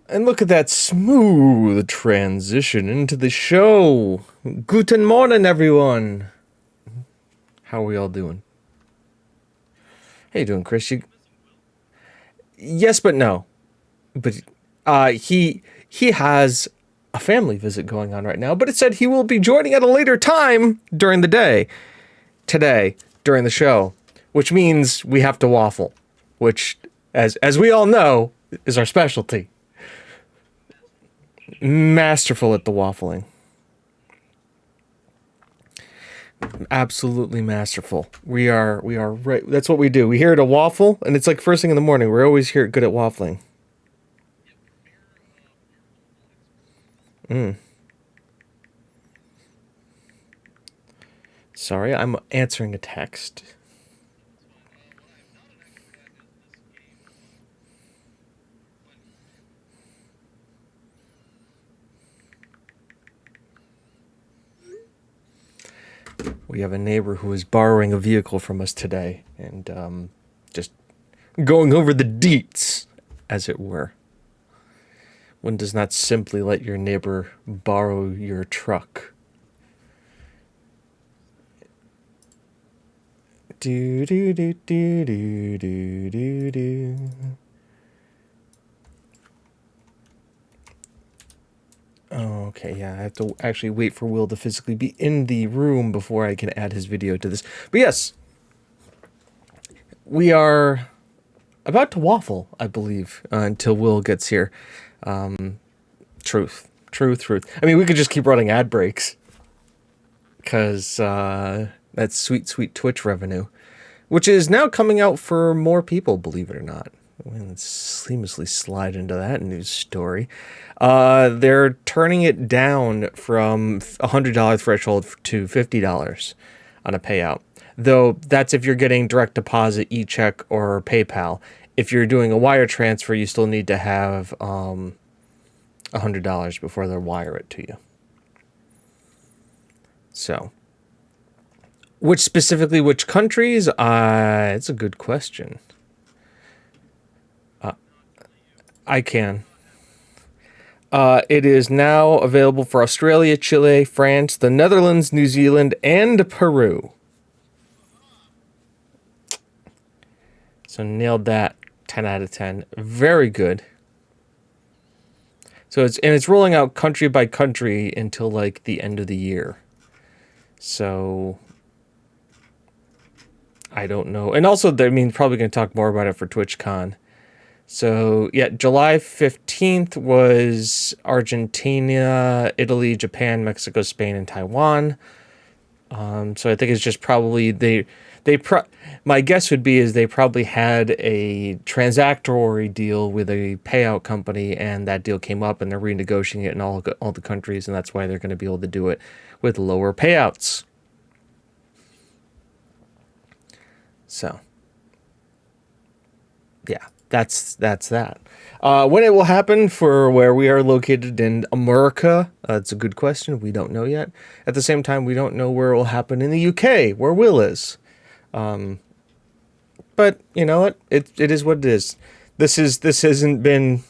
And look at that smooth transition into the show. Guten Morgen, everyone. How are we all doing? How you doing, Chris? Yes, but no. But he has a family visit going on right now. But it said he will be joining at a later time during the day today during the show, which means we have to waffle, which, as we all know, is our specialty. Masterful at the waffling. Absolutely masterful. We are right. That's what we do. We here at a waffle, and it's like first thing in the morning. We're always here good at waffling. Sorry, I'm answering a text. We have a neighbor who is borrowing a vehicle from us today, and just going over the deets, as it were. One does not simply let your neighbor borrow your truck. Do do do do do do do do. Oh, okay, yeah, I have to actually wait for Will to physically be in the room before I can add his video to this. But yes, we are about to waffle, I believe, until Will gets here. Truth, truth, truth. I mean, we could just keep running ad breaks, because that's sweet, sweet Twitch revenue, which is now coming out for more people, believe it or not. Let's seamlessly slide into that news story. They're turning it down from $100 threshold to $50 on a payout. Though that's if you're getting direct deposit, e-check, or PayPal. If you're doing a wire transfer, you still need to have $100 before they wire it to you. So, which countries? It's a good question. I can. It is now available for Australia, Chile, France, the Netherlands, New Zealand, and Peru. So nailed that. 10 out of 10. Very good. So it's rolling out country by country until like the end of the year. So I don't know. And also, I mean, probably going to talk more about it for TwitchCon. So, yeah, July 15th was Argentina, Italy, Japan, Mexico, Spain, and Taiwan. So I think it's just probably my guess would be is they probably had a transactory deal with a payout company, and that deal came up, and they're renegotiating it in all the countries, and that's why they're going to be able to do it with lower payouts. So, yeah. That's that. When it will happen for where we are located in America, it's a good question. We don't know yet. At the same time, we don't know where it will happen in the UK, where Will is. But you know what? It is what it is. This hasn't been.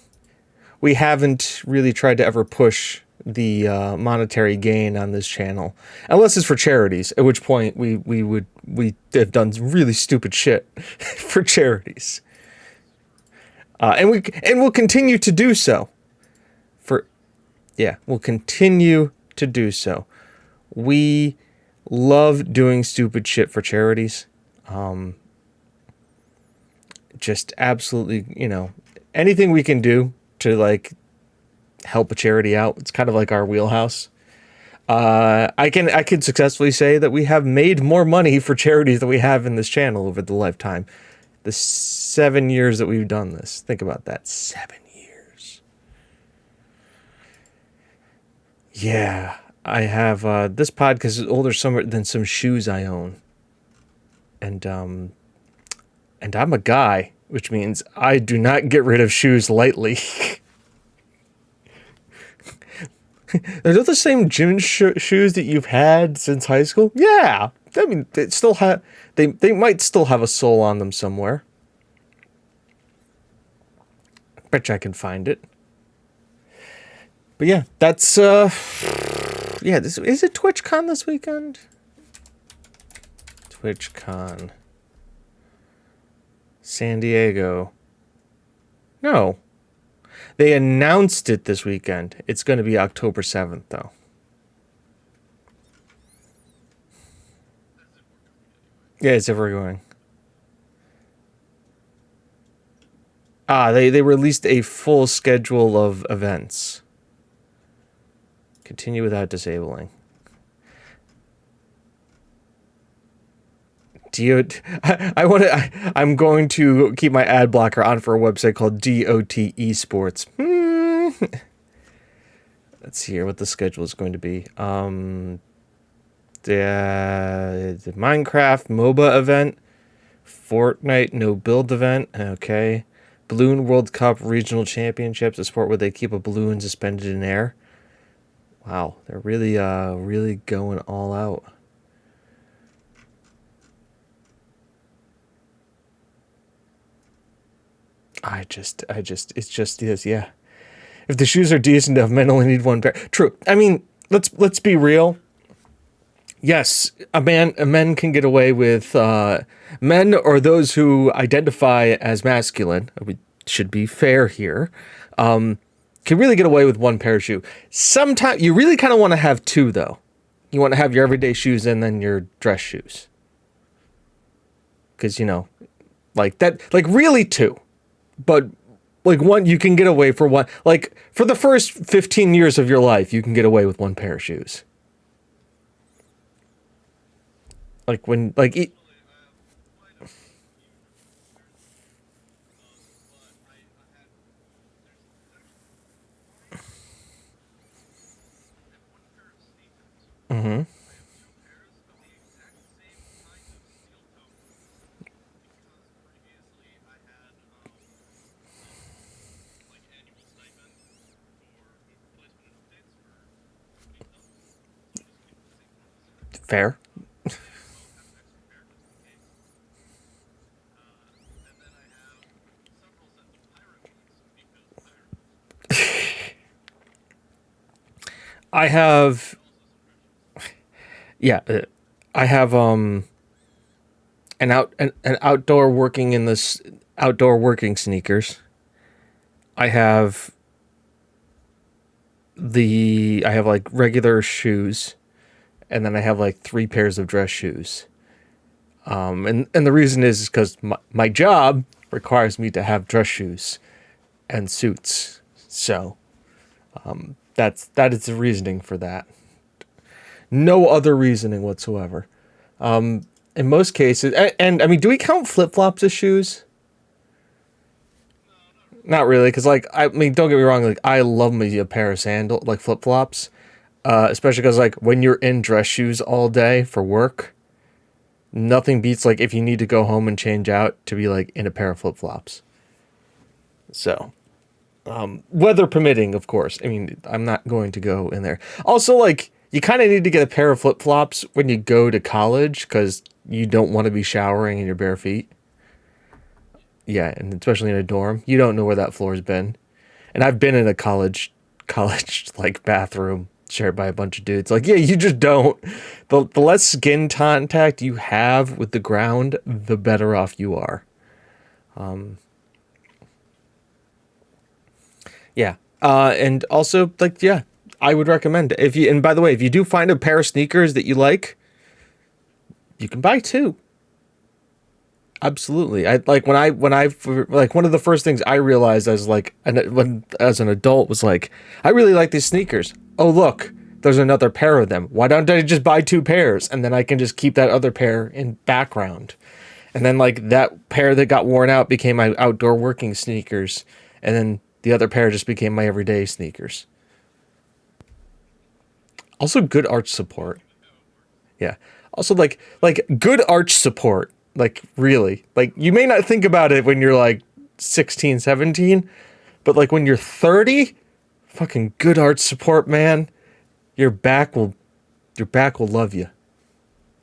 We haven't really tried to ever push the monetary gain on this channel, unless it's for charities. At which point we have done really stupid shit for charities. And we'll continue to do so. We'll continue to do so. We love doing stupid shit for charities. Just absolutely, anything we can do to like help a charity out. It's kind of like our wheelhouse. I can successfully say that we have made more money for charities than we have in this channel over the lifetime. The 7 years that we've done this. Think about that. 7 years. Yeah. I have, this podcast is older than some shoes I own. And I'm a guy, which means I do not get rid of shoes lightly. Are those the same gym shoes that you've had since high school? Yeah. I mean, they might still have a sole on them somewhere. Bet you I can find it. But yeah, that's yeah. This is it. TwitchCon this weekend. TwitchCon, San Diego. No, they announced it this weekend. It's going to be October 7th, though. Yeah, it's ever going. They released a full schedule of events. Continue without disabling. I want to. I'm going to keep my ad blocker on for a website called DOT Esports. Let's see here what the schedule is going to be. The Minecraft MOBA event, Fortnite no build event. Okay, Balloon World Cup Regional Championships, a sport where they keep a balloon suspended in air. Wow, they're really going all out. It's just this, yeah. If the shoes are decent enough, men only need one pair. True. I mean, let's be real. Yes, a man can get away with men or those who identify as masculine. We should be fair here. Can really get away with one pair of shoe. Sometimes you really kind of want to have two, though. You want to have your everyday shoes and then your dress shoes, because like that, like really two. But like one, you can get away for one. Like for the first 15 years of your life, you can get away with one pair of shoes. Like when, like, mm-hmm. Fair. I have, yeah, I have an outdoor working in this outdoor working sneakers. I have I have like regular shoes, and then I have like three pairs of dress shoes. And the reason is because my job requires me to have dress shoes and suits. So that is the reasoning for that. No other reasoning whatsoever. In most cases, and I mean, do we count flip flops as shoes? Not really, because like I mean, don't get me wrong. Like I love me a pair of sandal like flip flops, especially because like when you're in dress shoes all day for work, nothing beats like if you need to go home and change out to be like in a pair of flip flops. So weather permitting, of course. I mean, I'm not going to go in there. Also, like you kind of need to get a pair of flip flops when you go to college because you don't want to be showering in your bare feet. Yeah, and especially in a dorm, you don't know where that floor's been. And I've been in a college like bathroom shared by a bunch of dudes. Like, yeah, you just don't. The less skin contact you have with the ground, the better off you are. Yeah. And also, like, yeah, I would recommend it. If you, and by the way, if you do find a pair of sneakers that you like, you can buy two. Absolutely. I like when I like one of the first things I realized as like when as an adult was like I really like these sneakers. Oh look, there's another pair of them. Why don't I just buy two pairs and then I can just keep that other pair in background. And then like that pair that got worn out became my outdoor working sneakers and then the other pair just became my everyday sneakers. Also good arch support. Yeah. Also like good arch support. Like really. Like you may not think about it when you're like 16, 17, but like when you're 30, fucking good arch support, man. Your back will your back will love you.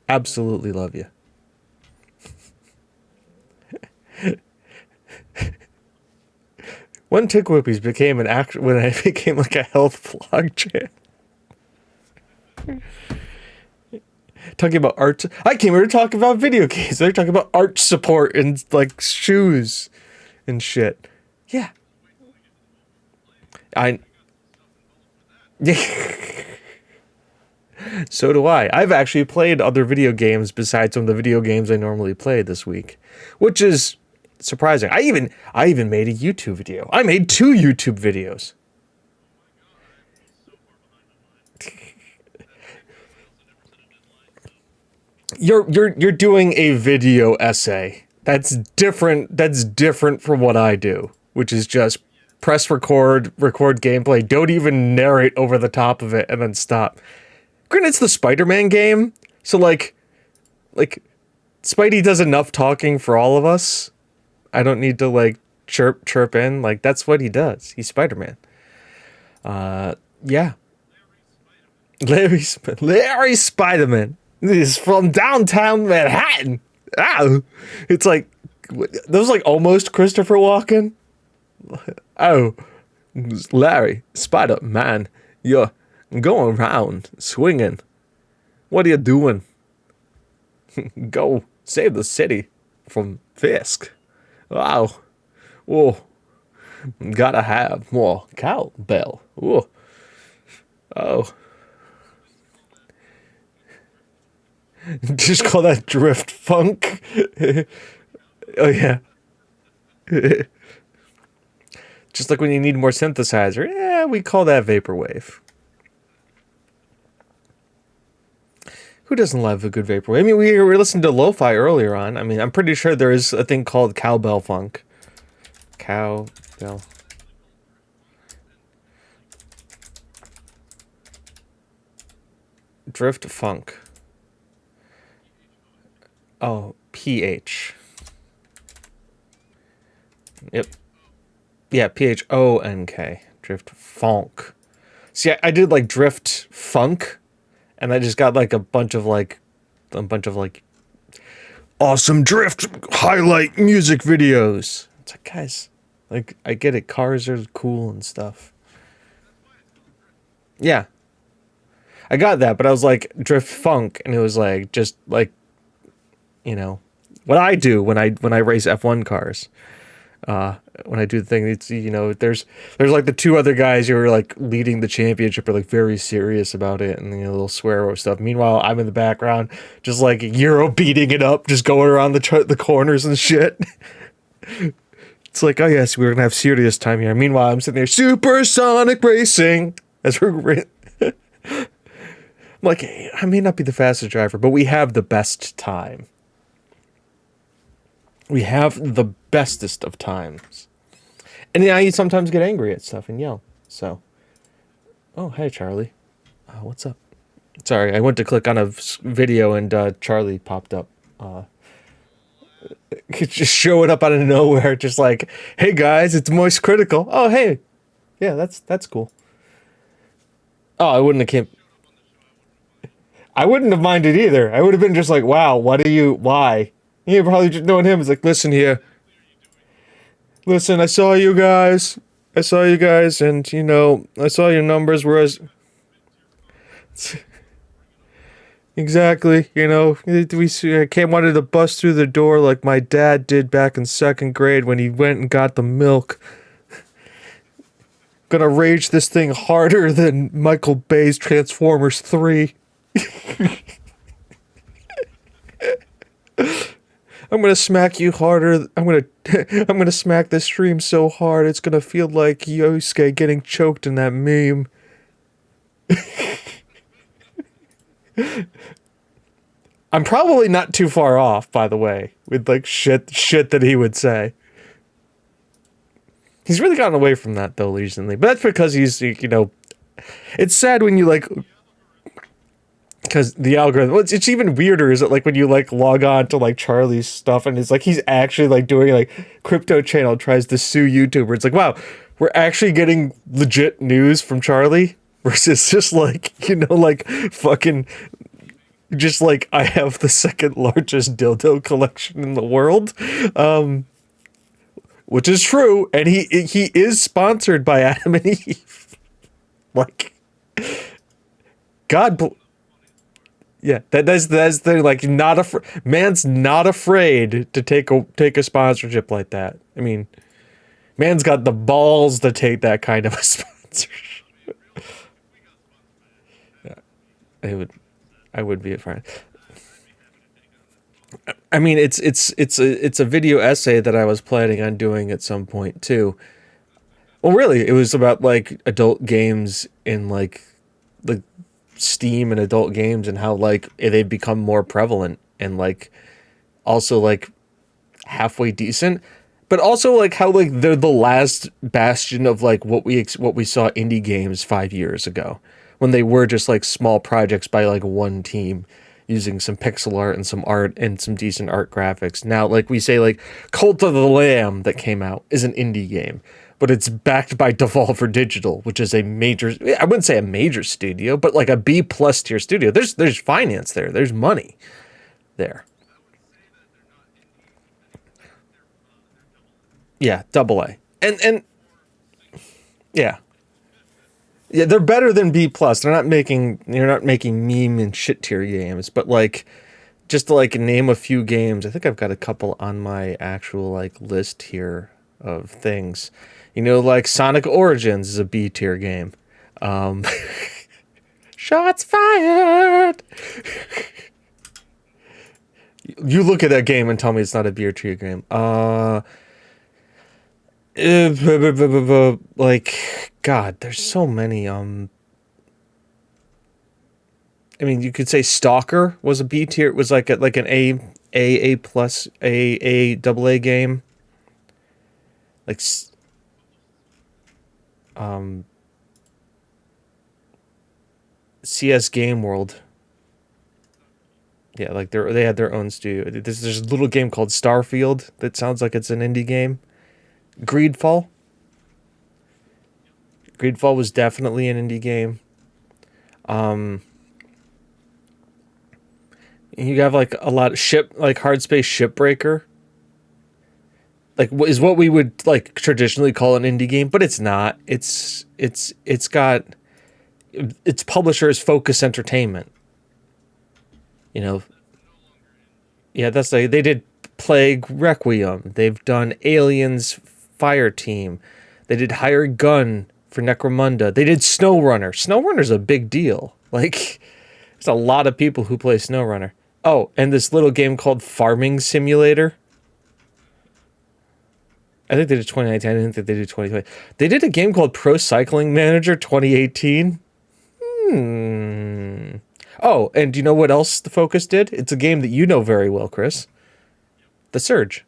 Absolutely love you. When TGWPIS became an act, when it became like a health vlog channel. Talking about art. I came here to talk about video games. They're talking about art support and like shoes and shit. Yeah. So do I. I've actually played other video games besides some of the video games I normally play this week, which is surprising. I even made a YouTube video. I made 2 YouTube videos. You're doing a video essay. That's different. That's different from what I do, which is just press record gameplay. Don't even narrate over the top of it and then stop. Granted, it's the Spider-Man game, so like Spidey does enough talking for all of us. I don't need to like chirp in. Like that's what he does. He's Spider-Man. Yeah. Larry Spider-Man. He's from downtown Manhattan. Oh, it's like that was like almost Christopher Walken. Oh, Larry Spider-Man, you're going around swinging. What are you doing? Go save the city from Fisk. Wow. Whoa. Gotta have more cowbell. Whoa. Oh. Just call that drift funk. Oh yeah. Just like when you need more synthesizer. Yeah, we call that vaporwave. Who doesn't love a good vaporwave? I mean, we were listening to lo-fi earlier on. I mean, I'm pretty sure there is a thing called cowbell funk. Cowbell. Drift funk. Oh, PH. Yep. Yeah, PHONK. Drift funk. See, I did like drift funk, and I just got like a bunch of like awesome drift highlight music videos. It's like, guys, like I get it. Cars are cool and stuff. Yeah. I got that, but I was like drift funk, and it was like just like, you know, what I do when I race F1 cars. When I do the thing, it's, you know, there's like the 2 other guys who are like leading the championship are like very serious about it, and you know, little swear stuff. Meanwhile, I'm in the background just like Euro beating it up, just going around the corners and shit. It's like, oh yes, we're gonna have serious time here. Meanwhile, I'm sitting there supersonic racing as we're I'm like, hey, I may not be the fastest driver, but we have the best time. We have the bestest of times. And yeah, you sometimes get angry at stuff and yell. So, oh, hey, Charlie. What's up? Sorry, I went to click on a video and Charlie popped up. Just showing up out of nowhere, just like, hey guys, it's Moist Critical. Oh, hey. Yeah, that's cool. Oh, I wouldn't have minded either. I would have been just like, wow, why? You probably just knowing him is like, listen here. Listen, I saw you guys, and, you know, I saw your numbers, whereas... Exactly, you know, I wanted to bust through the door like my dad did back in 2nd grade when he went and got the milk. Gonna rage this thing harder than Michael Bay's Transformers 3. I'm gonna smack you harder. I'm gonna smack this stream so hard it's gonna feel like Yosuke getting choked in that meme. I'm probably not too far off, by the way, with like shit that he would say. He's really gotten away from that though recently, but that's because he's, you know, it's sad when you like. Because the algorithm, it's even weirder is that like when you like log on to like Charlie's stuff and it's like he's actually like doing like crypto channel tries to sue YouTuber. It's like, wow, we're actually getting legit news from Charlie versus just like, you know, like fucking just like I have the 2nd largest dildo collection in the world. which is true, and he is sponsored by Adam and Eve. Like, God, yeah, that's the like not man's not afraid to take a sponsorship like that. I mean, man's got the balls to take that kind of a sponsorship. Yeah, I would be a fan. I mean, it's a video essay that I was planning on doing at some point too. Well, really, it was about like adult games in like Steam and adult games and how like they've become more prevalent and like also like halfway decent, but also like how like they're the last bastion of like what we saw indie games 5 years ago when they were just like small projects by like one team using some pixel art and some art and some decent art graphics. Now, like we say, like Cult of the Lamb that came out is an indie game, but it's backed by Devolver Digital, which is a major, I wouldn't say a major studio, but like a B plus tier studio. There's finance there. There's money there. Yeah, double A. And yeah. Yeah, they're better than B plus. You're not making meme and shit tier games, but like just to like name a few games, I think I've got a couple on my actual like list here of things. You know, like Sonic Origins is a B tier game. Um Shots fired. You look at that game and tell me it's not a B tier game. Like God, there's so many. I mean, you could say Stalker was a B tier. It was like an A plus A double A game. Like, um, CS Game World. Yeah, like they had their own studio. There's a little game called Starfield that sounds like it's an indie game. Greedfall. Greedfall was definitely an indie game. Um, you have like a lot of like Hard Space Shipbreaker. Like is what we would like traditionally call an indie game, but it's not. It's got its publisher is Focus Entertainment. You know, yeah, that's like they did Plague Requiem. They've done Aliens Fire Team. They did Hired Gun for Necromunda. They did SnowRunner. SnowRunner's a big deal. Like, there's a lot of people who play SnowRunner. Oh, and this little game called Farming Simulator. I think they did 2019. I didn't think they did 2020. They did a game called Pro Cycling Manager 2018. Oh, and do you know what else the Focus did? It's a game that you know very well, Chris. The Surge.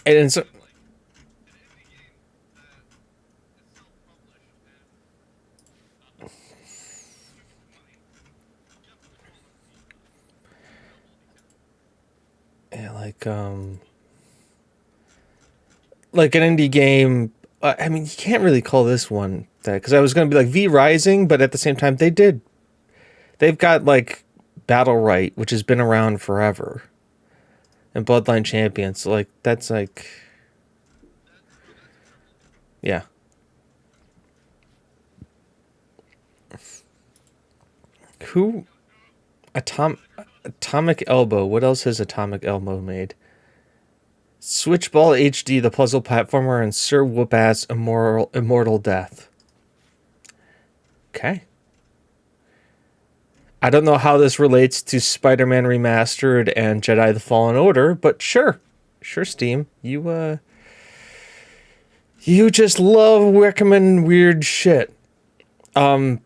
And so, yeah, like an indie game. I mean, you can't really call this one that because I was going to be like V Rising, but at the same time, they've got like Battle Right, which has been around forever, and Bloodline Champions. So like that's like, yeah. Who Atomic Elbow. What else has Atomic Elbow made? Switchball HD, the puzzle platformer, and Sir Whoop-Ass Immortal Death. Okay. I don't know how this relates to Spider-Man Remastered and Jedi: The Fallen Order, but sure. Sure, Steam. You just love recommending weird shit. Can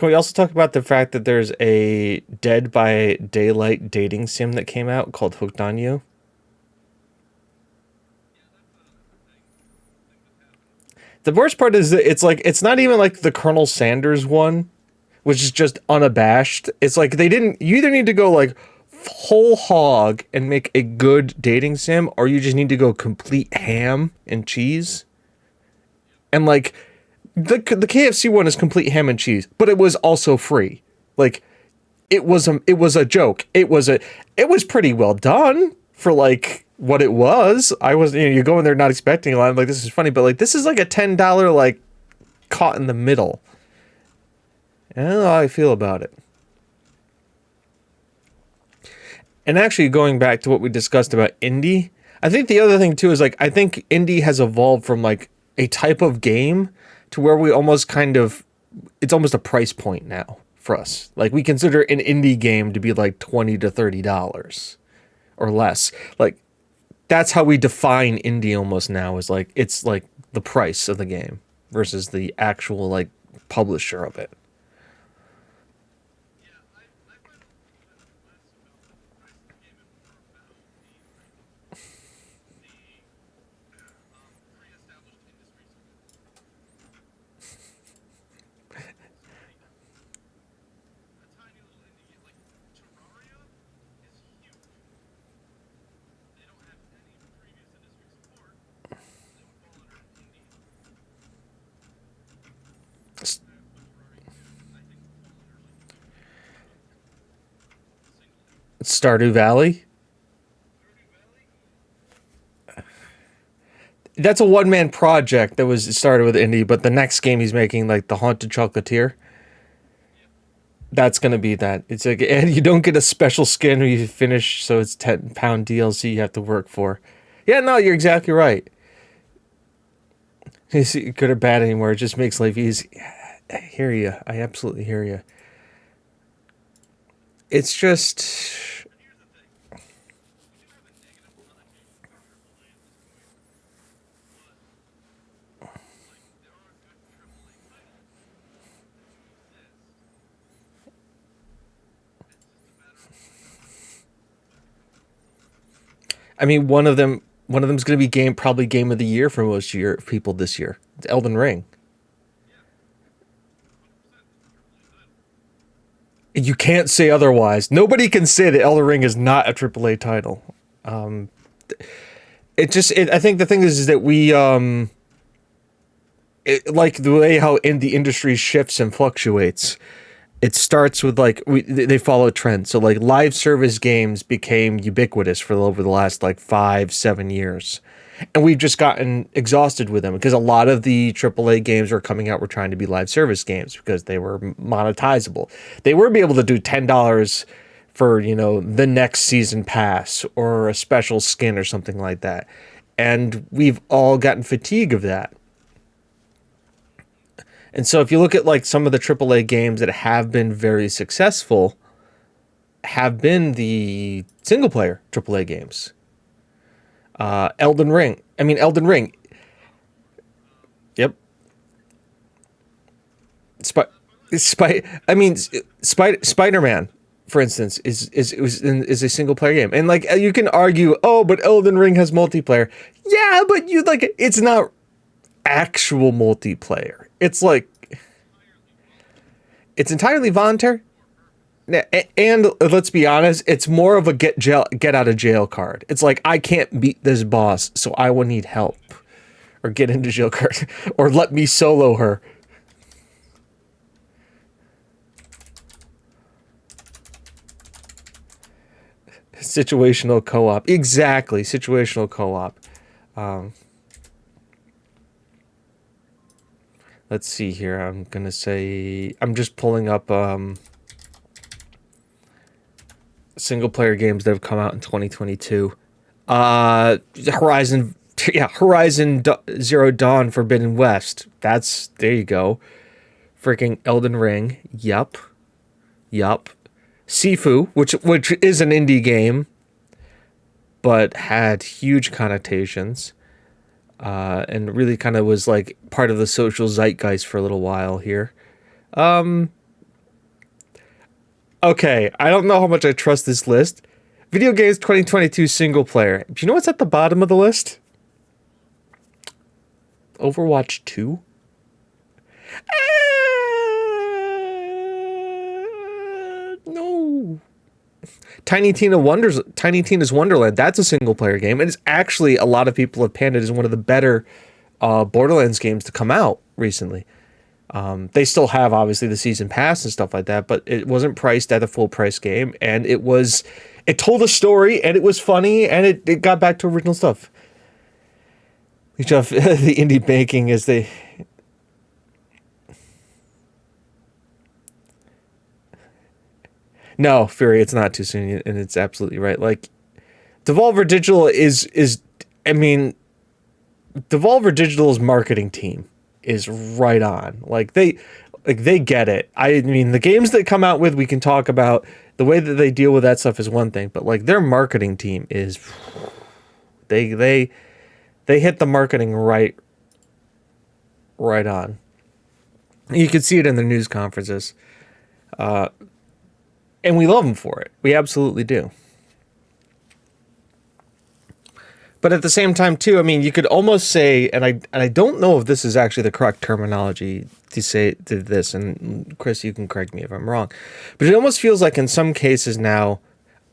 we also talk about the fact that there's a Dead by Daylight dating sim that came out called Hooked on You? The worst part is that it's not even like the Colonel Sanders one, which is just unabashed. It's like they didn't. You either need to go like whole hog and make a good dating sim, or you just need to go complete ham and cheese. And like the KFC one is complete ham and cheese, but it was also free. Like it was a joke. It was pretty well done for like what it was. I was you go in there not expecting a lot. I'm like, this is funny, but like this is like a $10 like caught in the middle. I don't know how I feel about it. And actually, going back to what we discussed about indie, I think the other thing too is like I think indie has evolved from like a type of game to where we almost kind of it's almost a price point now for us. Like we consider an indie game to be like $20 to $30 or less. Like that's how we define indie almost now is like it's like the price of the game versus the actual like publisher of it. Stardew Valley. That's a one-man project that was started with indie, but the next game he's making, like the Haunted Chocolatier, that's gonna be that. It's like, and you don't get a special skin when you finish, so it's £10 DLC you have to work for. Yeah, no, you're exactly right. Is it good or bad anymore? It just makes life easy. I hear you. I absolutely hear you. It's just, I mean, one of them's gonna be probably game of the year for most year people this year. It's Elden Ring. You can't say otherwise. Nobody can say that Elden Ring is not a AAA title. I think the thing is that like the way how in the industry shifts and fluctuates. It starts with like they follow trends. So like live service games became ubiquitous for over the last like 5-7 years, and we've just gotten exhausted with them because a lot of the AAA games were coming out were trying to be live service games because they were monetizable. They were be able to do $10 for the next season pass or a special skin or something like that, and we've all gotten fatigue of that. And so if you look at like some of the AAA games that have been very successful, have been the single player AAA games. Elden Ring. I mean, Elden Ring. Yep. Spider-Man, for instance, is a single player game, and like you can argue, oh, but Elden Ring has multiplayer. Yeah, but you like it's not actual multiplayer. It's like it's entirely voluntary. And let's be honest, it's more of a get out of jail card. It's like I can't beat this boss, so I will need help, or get into jail card, or let me solo her. Situational co-op, exactly. Situational co-op. Um, let's see here. I'm gonna say I'm just pulling up single player games that have come out in 2022. Horizon, yeah, Zero Dawn, Forbidden West. There you go. Freaking Elden Ring. Yup. Sifu, which is an indie game, but had huge connotations, and really kind of was like part of the social zeitgeist for a little while here. Um, okay, I don't know how much I trust this list. Video games 2022 single player. Do you know what's at the bottom of the list? Overwatch 2? No. Tiny Tina's Wonderland. That's a single player game, and it's actually, a lot of people have panned it as one of the better Borderlands games to come out recently. They still have obviously the season pass and stuff like that, but it wasn't priced at a full price game, and it told a story, and it was funny, and it got back to original stuff. Each of the indie banking as they. No, Fury, it's not too soon, and it's absolutely right. Like, Devolver Digital I mean, Devolver Digital's marketing team is right on. They get it. I mean, the games they come out with, we can talk about. The way that they deal with that stuff is one thing, but like their marketing team is, they hit the marketing right on. You can see it in the news conferences. And we love them for it. We absolutely do. But at the same time, too, I mean, you could almost say, and I don't know if this is actually the correct terminology to say to this, and Chris, you can correct me if I'm wrong, but it almost feels like in some cases now,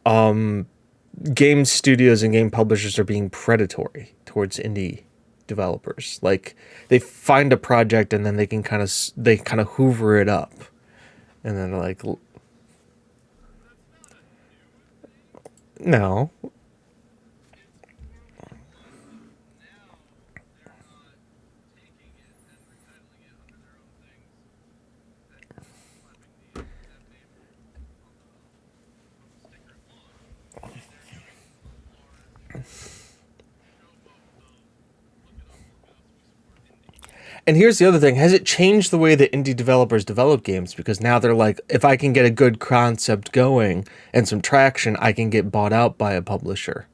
game studios and game publishers are being predatory towards indie developers. Like, they find a project and then they kind of hoover it up, and then like, no. And here's the other thing. Has it changed the way that indie developers develop games? Because now they're like, if I can get a good concept going and some traction, I can get bought out by a publisher.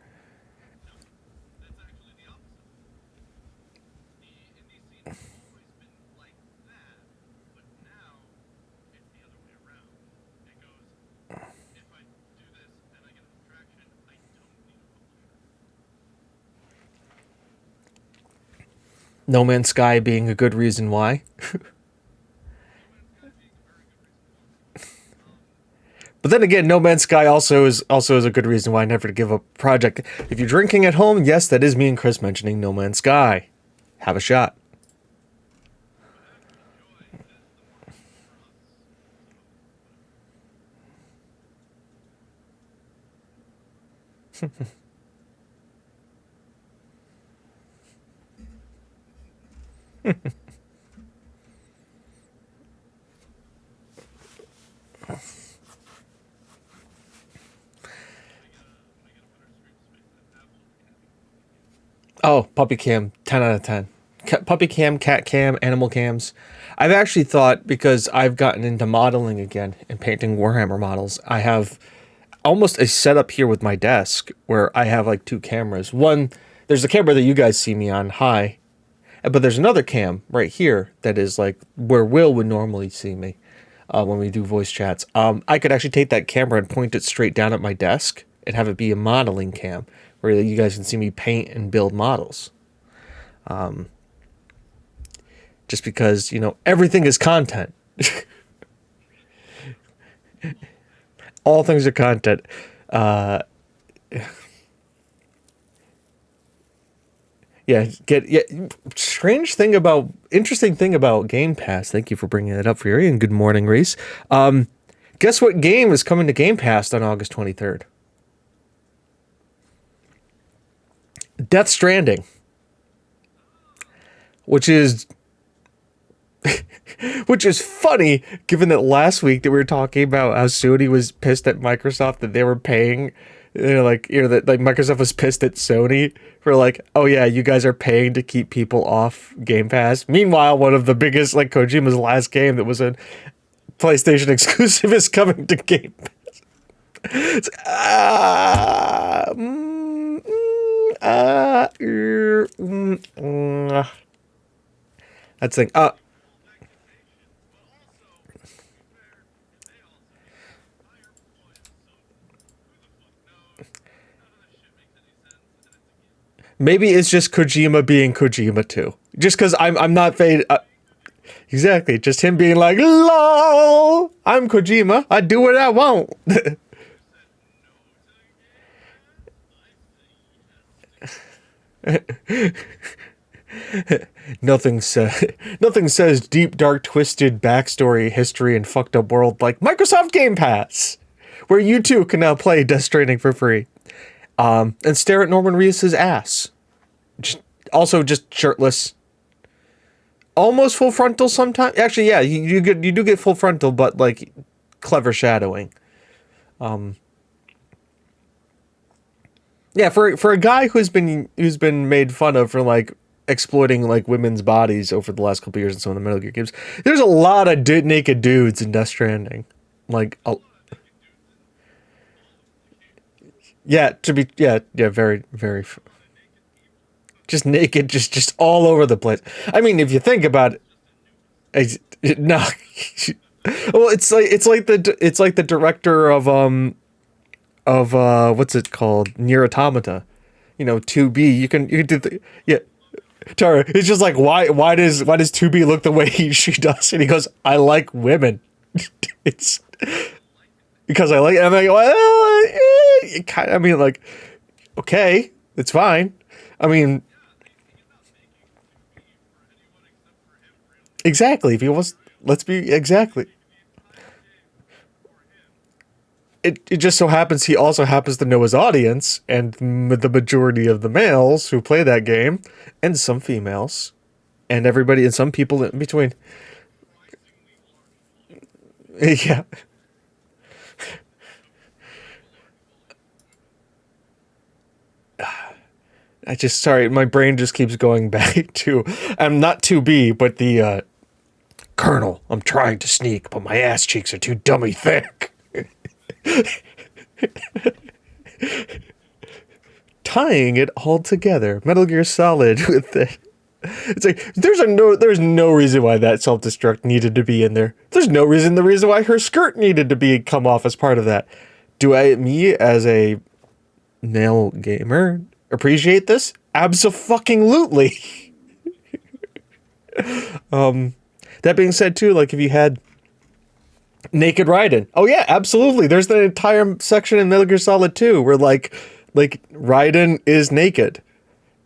No Man's Sky being a good reason why. But then again, No Man's Sky also is a good reason why never to give up a project. If you're drinking at home, yes, that is me and Chris mentioning No Man's Sky. Have a shot. Oh, puppy cam, 10 out of 10. Puppy cam, cat cam, animal cams. I've actually thought, because I've gotten into modeling again and painting Warhammer models, I have almost a setup here with my desk where I have like two cameras. One, there's the camera that you guys see me on high, but there's another cam right here that is like where Will would normally see me when we do voice chats. I could actually take that camera and point it straight down at my desk and have it be a modeling cam where you guys can see me paint and build models. Just because, everything is content. All things are content. Yeah, interesting thing about Game Pass. Thank you for bringing that up, Fury, and good morning, Reese. Guess what game is coming to Game Pass on August 23rd? Death Stranding, which is funny, given that last week that we were talking about how Sony was pissed at Microsoft that they were paying, that like Microsoft was pissed at Sony for like, oh yeah, you guys are paying to keep people off Game Pass. Meanwhile, one of the biggest, like Kojima's last game that was a PlayStation exclusive is coming to Game Pass. It's, that's the thing. Maybe it's just Kojima being Kojima too. Just because I'm not fade. Exactly. Just him being like, "Lol, I'm Kojima. I do what I want." Nothing says deep, dark, twisted backstory, history, and fucked up world like Microsoft Game Pass, where you too can now play Death Stranding for free, and stare at Norman Reedus' ass. Also, just shirtless, almost full frontal. Sometimes, actually, yeah, you do get full frontal, but like clever shadowing. Yeah, for a guy who's been made fun of for like exploiting like women's bodies over the last couple years in some of the Metal Gear games, there's a lot of naked dudes in Death Stranding. Like, yeah, very very, just naked, just all over the place. I mean, if you think about it, no, well, it's like the director of what's it called, Near Automata, 2B. You can do yeah. Tara, it's just like, why does 2B look the way she does? And he goes, I like women. It's because I like it. I'm like, well, I mean, like, okay, it's fine. I mean, exactly. If he wants, let's be exactly. It just so happens he also happens to know his audience, and the majority of the males who play that game, and some females, and everybody, and some people in between. Yeah. Sorry, my brain just keeps going back to, I'm not 2B, but the, Colonel, I'm trying to sneak, but my ass cheeks are too dummy thick. Tying it all together. Metal Gear Solid with the, it's like there's no reason why that self-destruct needed to be in there. There's no reason the reason why her skirt needed to be come off as part of that. Me as a male gamer appreciate this? Abso-fucking-lutely. That being said too, like if you had naked Raiden. Oh yeah, absolutely. There's the entire section in Metal Gear Solid 2 where like Raiden is naked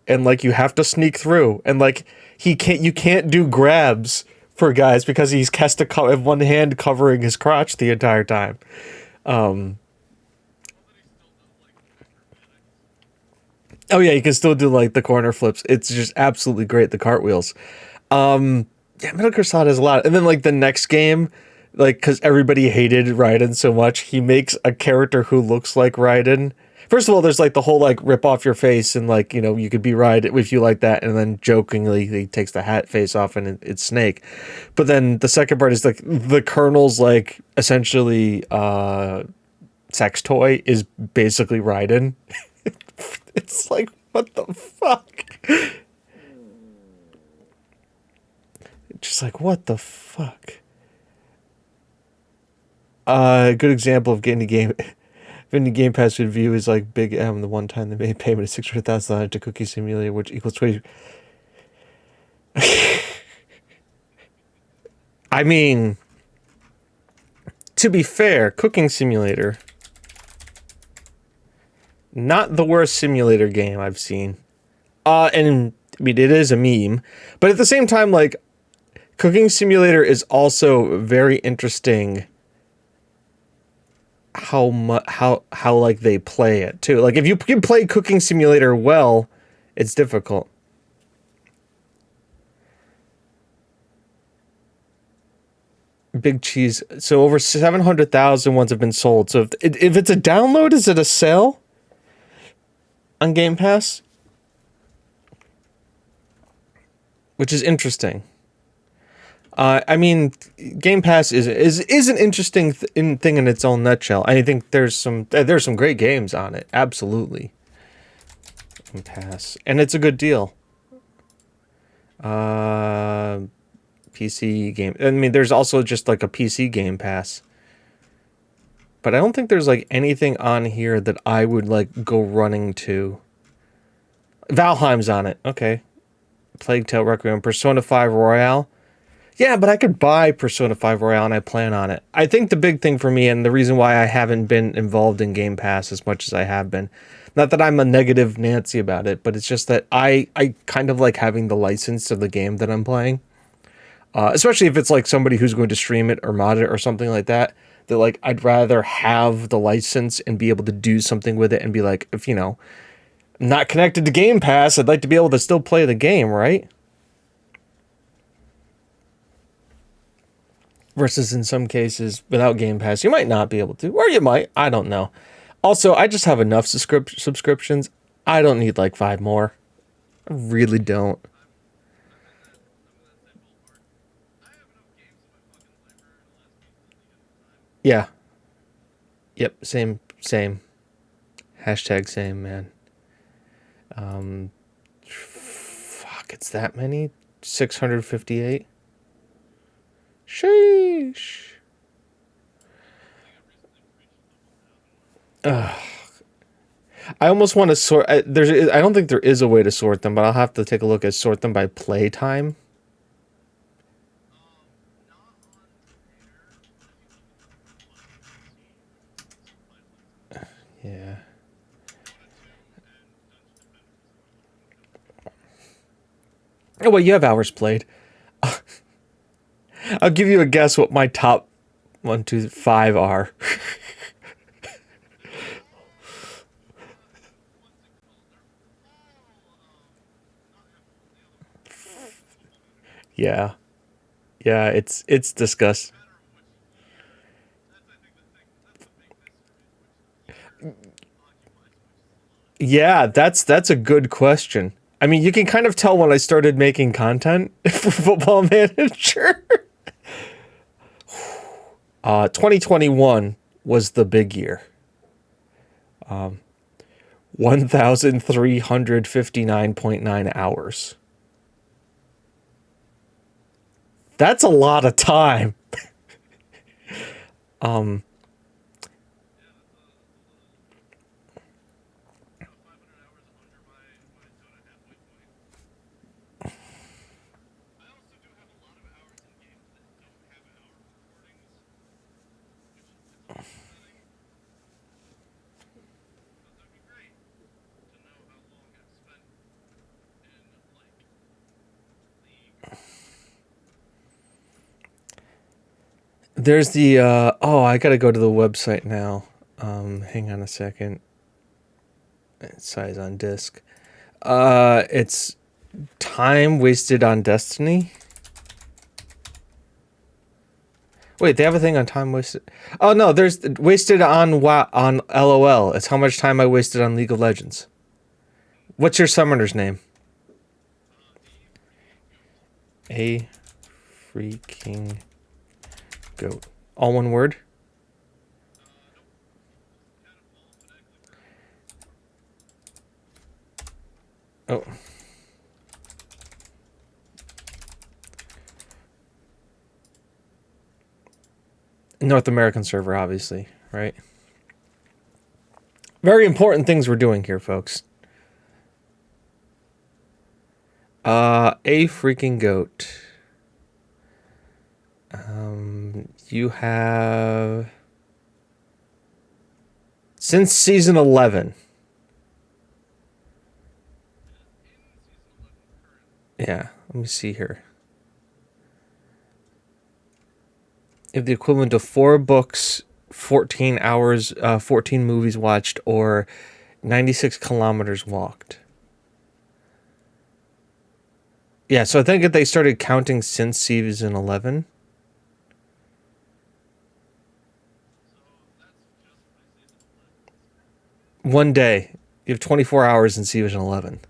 and like you have to sneak through, and like you can't do grabs for guys because he's has to have one hand covering his crotch the entire time. Oh yeah, you can still do like the corner flips. It's just absolutely great. The cartwheels. Yeah, Metal Gear Solid has a lot. And then like the next game, like because everybody hated Raiden so much, he makes a character who looks like Raiden. First of all, there's like the whole like rip off your face and like you could be Raiden if you like that, and then jokingly he takes the hat face off and it's Snake. But then the second part is like the Colonel's like essentially sex toy is basically Raiden. It's like, what the fuck? Just like, what the fuck? A good example of getting the Game Pass review is like Big M, the one time they made payment of $600,000 to Cookie Simulator, which equals 20. I mean, to be fair, Cooking Simulator, not the worst simulator game I've seen. And I mean, it is a meme, but at the same time, like, Cooking Simulator is also very interesting. How like they play it too. Like if you can play Cooking Simulator well, it's difficult. Big cheese. So over 700,000 ones have been sold. So if it's a download, is it a sale on Game Pass? Which is interesting. I mean, Game Pass is an interesting thing in its own nutshell. I think there's some great games on it. Absolutely. Game Pass, and it's a good deal. PC game. I mean, there's also just like a PC Game Pass. But I don't think there's like anything on here that I would like go running to. Valheim's on it. Okay. Plague Tale Requiem, Persona 5 Royale. Yeah, but I could buy Persona 5 Royale and I plan on it. I think the big thing for me and the reason why I haven't been involved in Game Pass as much as I have been, not that I'm a negative Nancy about it, but it's just that I kind of like having the license of the game that I'm playing. Especially if it's like somebody who's going to stream it or mod it or something like that. That like I'd rather have the license and be able to do something with it and be like, if I'm not connected to Game Pass, I'd like to be able to still play the game, right? Versus in some cases, without Game Pass, you might not be able to, or you might. I don't know. Also, I just have enough subscriptions. I don't need like 5 more. I really don't. Yeah. Yep. Same. Same. Hashtag same, man. Fuck, it's that many? 658? Sheesh. I almost want to sort. I don't think there is a way to sort them, but I'll have to take a look at sort them by playtime. Yeah. Oh, well, you have hours played. I'll give you a guess what my top 1, 2, 5 are. Yeah. Yeah, it's disgusting. Yeah, that's a good question. I mean, you can kind of tell when I started making content for Football Manager. 2021 was the big year. 1,359.9 hours. That's a lot of time. There's the oh, I gotta go to the website now. Hang on a second. Size on disk. It's time wasted on Destiny. Wait, they have a thing on time wasted. Oh no, there's wasted on on LOL. It's how much time I wasted on League of Legends. What's your summoner's name? A freaking goat. All one word? Oh. North American server, obviously, right? Very important things we're doing here, folks. A freaking goat. You have since season 11. Yeah, let me see here. You have the equivalent of 4 books, 14 hours, 14 movies watched, or 96 kilometers walked. Yeah, so I think that they started counting since season 11. One day. You have 24 hours in season 11.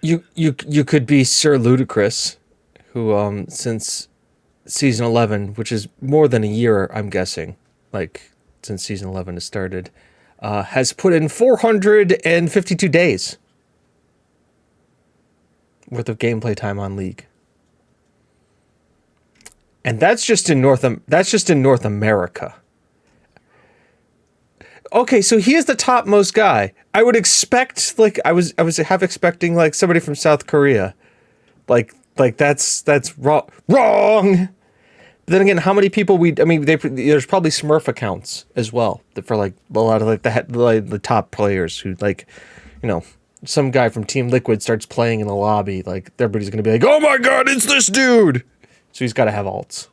You could be Sir Ludicrous, who since season 11, which is more than a year, I'm guessing, like since season 11 has started, has put in 452 days. worth of gameplay time on League. And that's just in North America. Okay, so he is the topmost guy. I would expect, like, I was half expecting, like, somebody from South Korea. Like that's wrong. Wrong. But then again, how many people there's probably Smurf accounts as well for like a lot of like the top players who, like, you know, some guy from Team Liquid starts playing in the lobby, like everybody's gonna be like, oh my god, it's this dude. So he's got to have alts.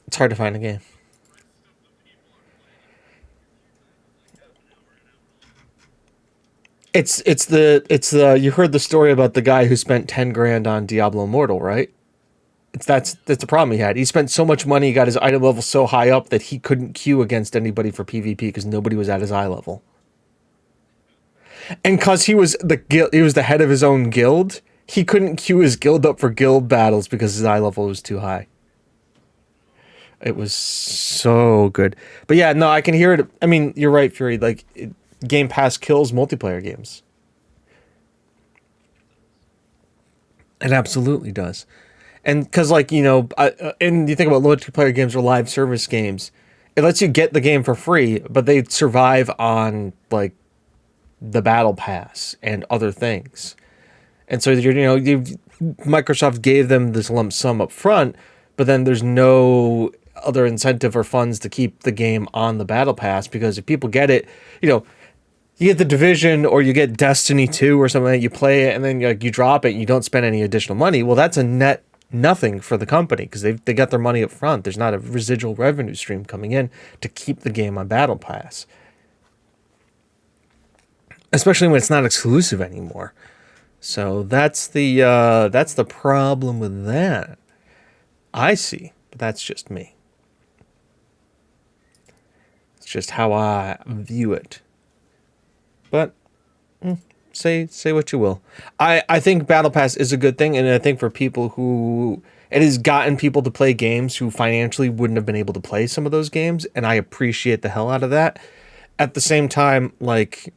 It's hard to find a game. It's the you heard the story about the guy who spent 10 grand on Diablo Immortal, right? That's the problem he had. He spent so much money, he got his item level so high up that he couldn't queue against anybody for PvP because nobody was at his eye level. And because he was the head of his own guild, he couldn't queue his guild up for guild battles because his eye level was too high. It was so good. But yeah, no, I can hear it. I mean, you're right, Fury. Like, Game Pass kills multiplayer games. It absolutely does. And because, like, you know, and you think about multiplayer games or live service games, it lets you get the game for free, but they survive on, like, the battle pass and other things. And so, Microsoft gave them this lump sum up front, but then there's no other incentive or funds to keep the game on the battle pass, because if people get it, you get the Division or you get Destiny 2 or something, that you play it and then you drop it and you don't spend any additional money. Well, that's a net nothing for the company because they got their money up front. There's not a residual revenue stream coming in to keep the game on battle pass, especially when it's not exclusive anymore. So that's the problem with that, I see. But that's just me. It's just how I view it. But say what you will. I think Battle Pass is a good thing, and I think for people who it has gotten people to play games who financially wouldn't have been able to play some of those games, and I appreciate the hell out of that. At the same time, like,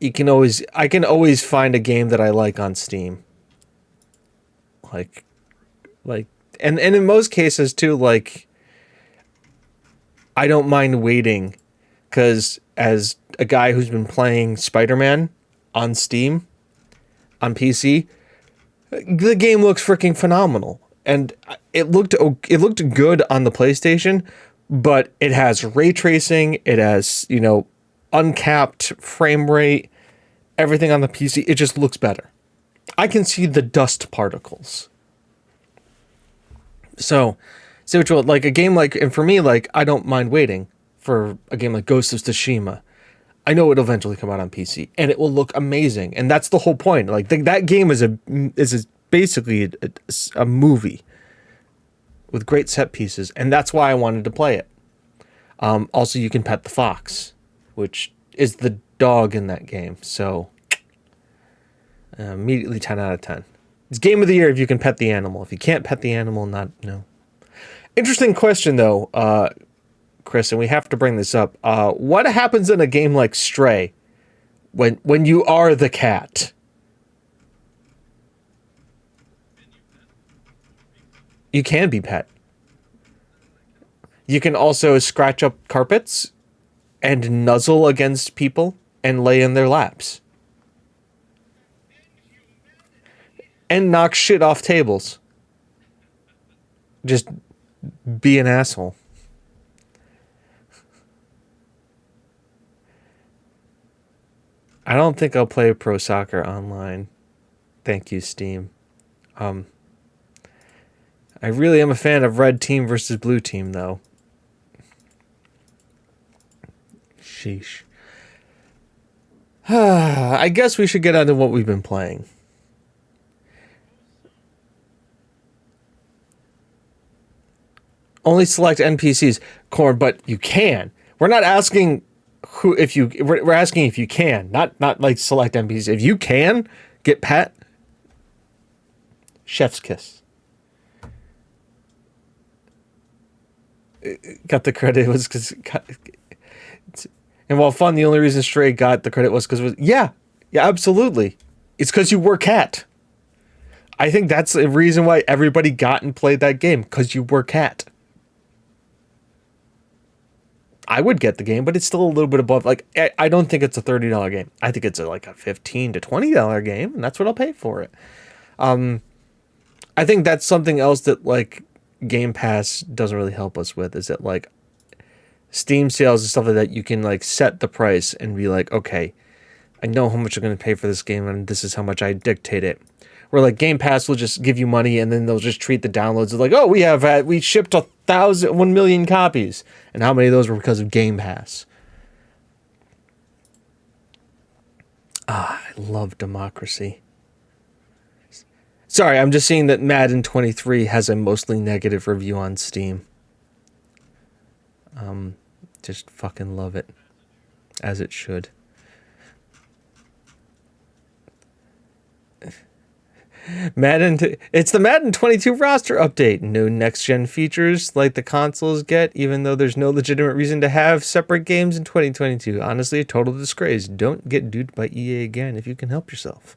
I can always find a game that I like on Steam. Like and in most cases too, like, I don't mind waiting, because as a guy who's been playing Spider-Man on Steam on PC, the game looks freaking phenomenal, and it looked good on the PlayStation, but it has ray tracing, it has, uncapped frame rate, everything on the PC. It just looks better. I can see the dust particles. So, say what you want, like a game like, and for me, like, I don't mind waiting for a game like Ghost of Tsushima. I know it'll eventually come out on PC, and it will look amazing, and that's the whole point. Like, that game is basically a movie with great set pieces, and that's why I wanted to play it. Also, you can pet the fox, which is the dog in that game. So, immediately 10 out of 10. It's game of the year if you can pet the animal. If you can't pet the animal, no. Interesting question, though, Chris, and we have to bring this up. What happens in a game like Stray when you are the cat? You can be pet. You can also scratch up carpets and nuzzle against people and lay in their laps. And knock shit off tables. Just be an asshole. I don't think I'll play Pro Soccer online. Thank you, Steam. I really am a fan of Red Team versus Blue Team, though. Sheesh. I guess we should get on to what we've been playing. Only select NPCs, Corn, but you can. We're not asking we're asking if you can, not like select NPCs. If you can get pet, chef's kiss. got the credit was because, and while fun, the only reason Stray got the credit was because yeah, absolutely, it's because you were Cat. I think that's the reason why everybody got and played that game, because you were Cat. I would get the game, but it's still a little bit above. Like, I don't think it's a $30 game. I think it's like a $15 to $20 game, and that's what I'll pay for it. I think that's something else that like Game Pass doesn't really help us with, is that like Steam sales and stuff like that, you can like set the price and be like, okay, I know how much I'm going to pay for this game, and this is how much I dictate it. Where like Game Pass will just give you money, and then they'll just treat the downloads as like, oh, we shipped 1 million copies, and how many of those were because of Game Pass? I love democracy. Sorry, I'm just seeing that Madden 23 has a mostly negative review on Steam. Just fucking love it, as it should. It's the Madden 22 roster update. No next-gen features like the consoles get, even though there's no legitimate reason to have separate games in 2022. Honestly, a total disgrace. Don't get duped by EA again if you can help yourself.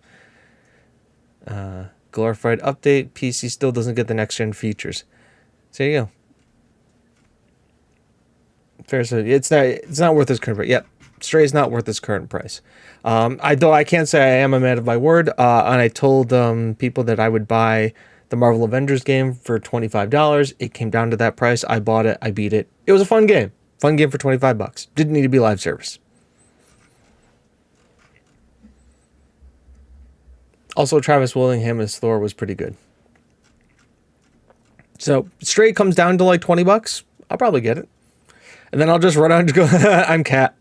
Glorified update. PC still doesn't get the next-gen features. So there you go. Fair, so it's not worth its current price. Yep. Stray's not worth its current price. I can't say I am a man of my word. And I told people that I would buy the Marvel Avengers game for $25. It came down to that price. I bought it. I beat it. It was a fun game. Fun game for $25. Didn't need to be live service. Also, Travis Willingham as Thor was pretty good. So Stray comes down to like $20. I'll probably get it. And then I'll just run out and go, I'm Cat.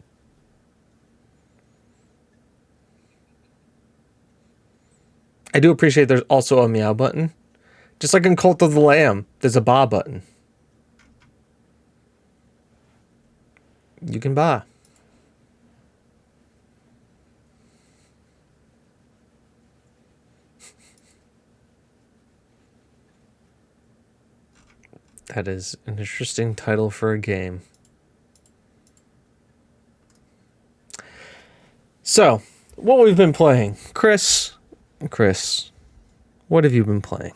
I do appreciate there's also a meow button. Just like in Cult of the Lamb, there's a ba button. You can ba. That is an interesting title for a game. So, what we've been playing. Chris, what have you been playing?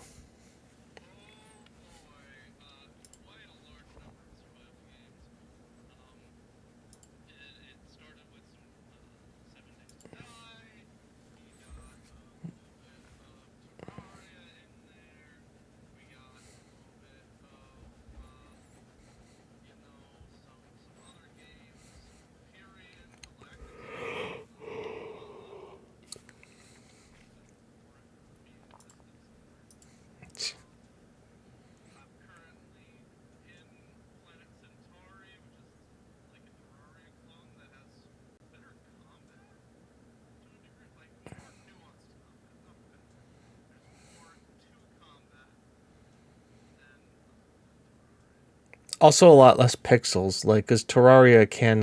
Also a lot less pixels, like, because Terraria can,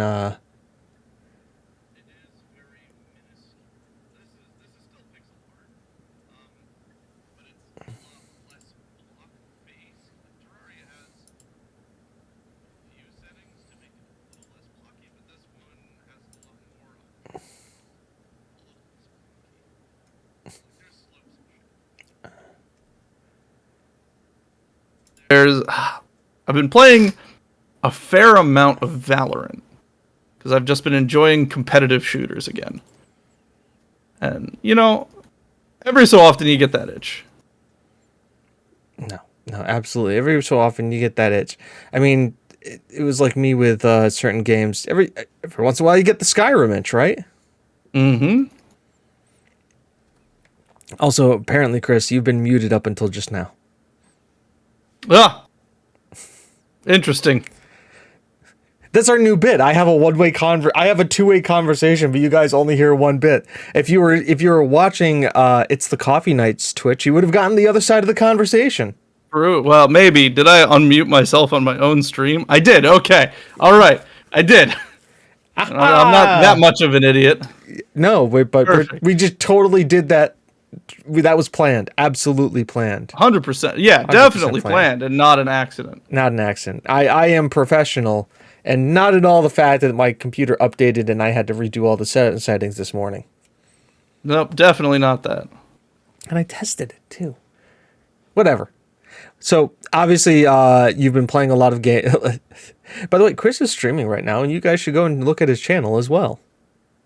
I've been playing a fair amount of Valorant because I've just been enjoying competitive shooters again. And, you know, every so often you get that itch. No, absolutely. Every so often you get that itch. I mean, it was like me with certain games. Every once in a while you get the Skyrim itch, right? Mm-hmm. Also, apparently, Chris, you've been muted up until just now. Ah, interesting. That's our new bit. I have a two-way conversation, but you guys only hear one bit. If you were watching It's the Coffee Nights Twitch, you would have gotten the other side of the conversation. True. Well, maybe. Did I unmute myself on my own stream? I did. Okay. All right. I did. I'm not that much of an idiot. No, but we just totally did that That was planned. Absolutely planned. 100%. Yeah, 100% definitely planned and not an accident. Not an accident. I am professional, and not at all the fact that my computer updated and I had to redo all the settings this morning. Nope, definitely not that. And I tested it too. Whatever. So obviously, you've been playing a lot of game. By the way, Chris is streaming right now, and you guys should go and look at his channel as well.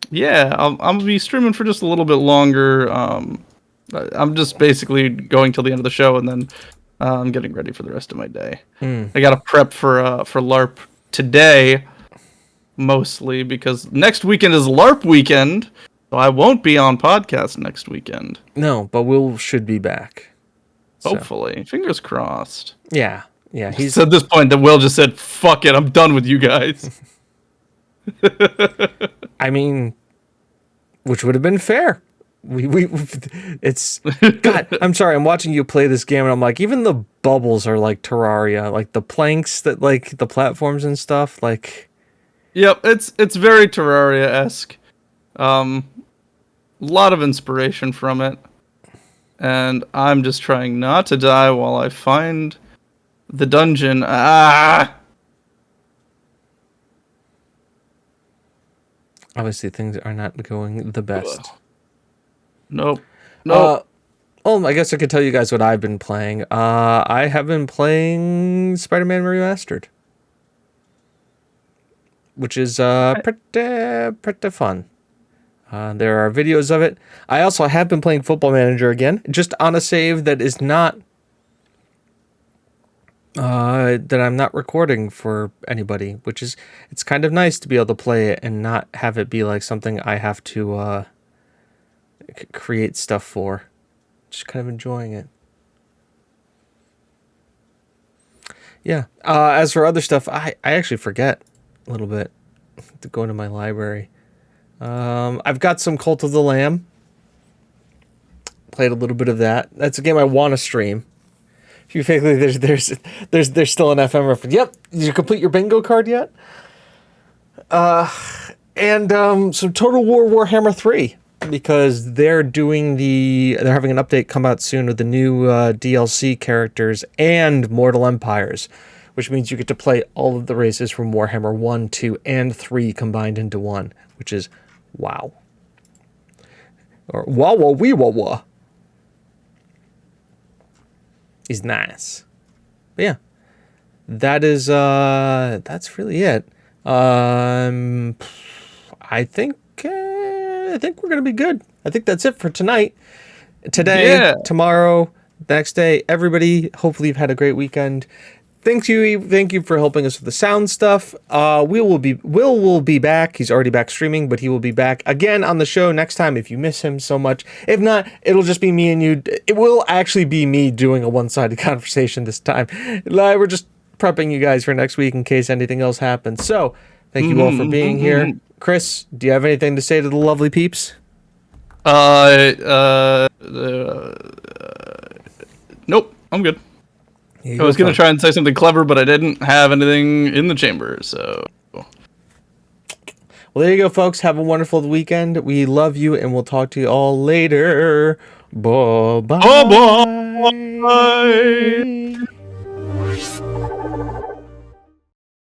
Yeah, I'm gonna be streaming for just a little bit longer. I'm just basically going till the end of the show, and then I'm getting ready for the rest of my day. I gotta prep for LARP today, mostly because next weekend is LARP weekend, so I won't be on podcast next weekend. No, but Will should be back. Hopefully, fingers crossed. Yeah. He's at this point that Will just said, "Fuck it, I'm done with you guys." I mean, which would have been fair. It's God. I'm sorry. I'm watching you play this game, and I'm like, even the bubbles are like Terraria, like the planks that like the platforms and stuff. Like, yep, it's very Terraria-esque. A lot of inspiration from it, and I'm just trying not to die while I find the dungeon. Obviously, things are not going the best. Nope. I guess I could tell you guys what I've been playing. I have been playing Spider-Man Remastered, which is pretty fun. There are videos of it. I also have been playing Football Manager again, just on a save that is not that I'm not recording for anybody, which is it's kind of nice to be able to play it and not have it be like something I have to create stuff for. Just kind of enjoying it. Yeah. As for other stuff, I actually forget a little bit to go into my library. I've got some Cult of the Lamb. Played a little bit of that. That's a game I want to stream. If you think there's still an FM reference. Yep. Did you complete your bingo card yet? And some Total War Warhammer 3. Because they're having an update come out soon with the new DLC characters and Mortal Empires, which means you get to play all of the races from Warhammer 1, 2, and 3 combined into one, which is wow. Or wah is nice. But yeah, that's really it. I think we're going to be good. I think that's it for tonight. Today, tomorrow, the next day, everybody, hopefully you've had a great weekend. Thank you for helping us with the sound stuff. Will will be back. He's already back streaming, but he will be back again on the show next time if you miss him so much. If not, it'll just be me and you. It will actually be me doing a one-sided conversation this time. We're just prepping you guys for next week in case anything else happens. So, thank you all for being here. Chris, do you have anything to say to the lovely peeps? Nope, I'm good. I was going to try and say something clever, but I didn't have anything in the chamber, so... Well, there you go, folks. Have a wonderful weekend. We love you, and we'll talk to you all later. Bye-bye. Bye-bye.